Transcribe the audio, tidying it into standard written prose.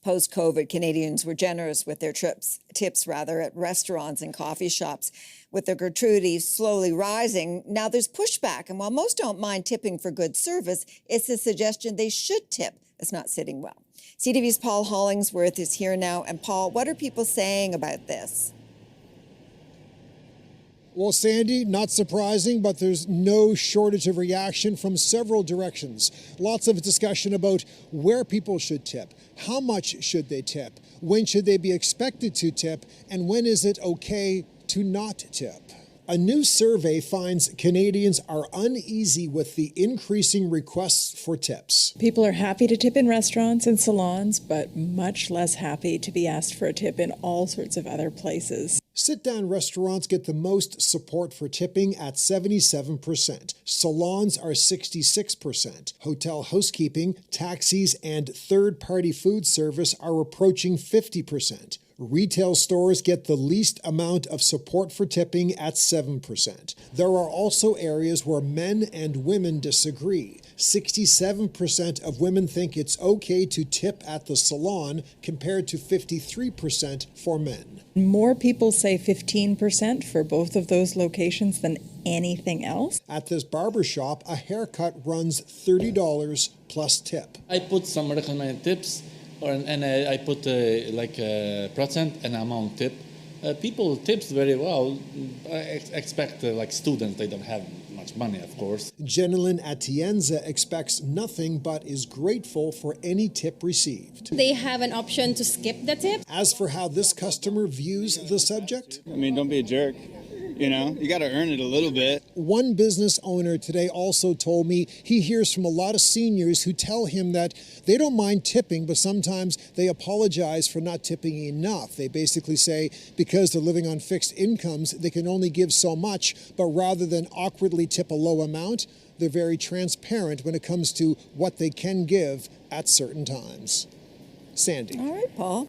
Post-COVID, Canadians were generous with their tips at restaurants and coffee shops. With the gratuities slowly rising, now there's pushback. And while most don't mind tipping for good service, it's a suggestion they should tip that's not sitting well. CTV's Paul Hollingsworth is here now. And Paul, what are people saying about this? Well, Sandy, not surprising, but there's no shortage of reaction from several directions. Lots of discussion about where people should tip, how much should they tip, when should they be expected to tip, and when is it okay to not tip. A new survey finds Canadians are uneasy with the increasing requests for tips. People are happy to tip in restaurants and salons, but much less happy to be asked for a tip in all sorts of other places. Sit-down restaurants get the most support for tipping at 77%. Salons are 66%. Hotel housekeeping, taxis, and third-party food service are approaching 50%. Retail stores get the least amount of support for tipping at 7%. There are also areas where men and women disagree. 67% of women think it's okay to tip at the salon compared to 53% for men. More people say 15% for both of those locations than anything else. At this barber shop, a haircut runs $30 plus tip. I put some recommended tips, and I put like a percent and amount tip. People tips very well. I expect like students, they don't have much money, of course. Jenilyn Atienza expects nothing but is grateful for any tip received. They have an option to skip the tip. As for how this customer views the subject, I mean, don't be a jerk. You know, you got to earn it a little bit. One business owner today also told me he hears from a lot of seniors who tell him that they don't mind tipping, but sometimes they apologize for not tipping enough. They basically say because they're living on fixed incomes, they can only give so much, but rather than awkwardly tip a low amount, they're very transparent when it comes to what they can give at certain times. Sandy. All right, Paul.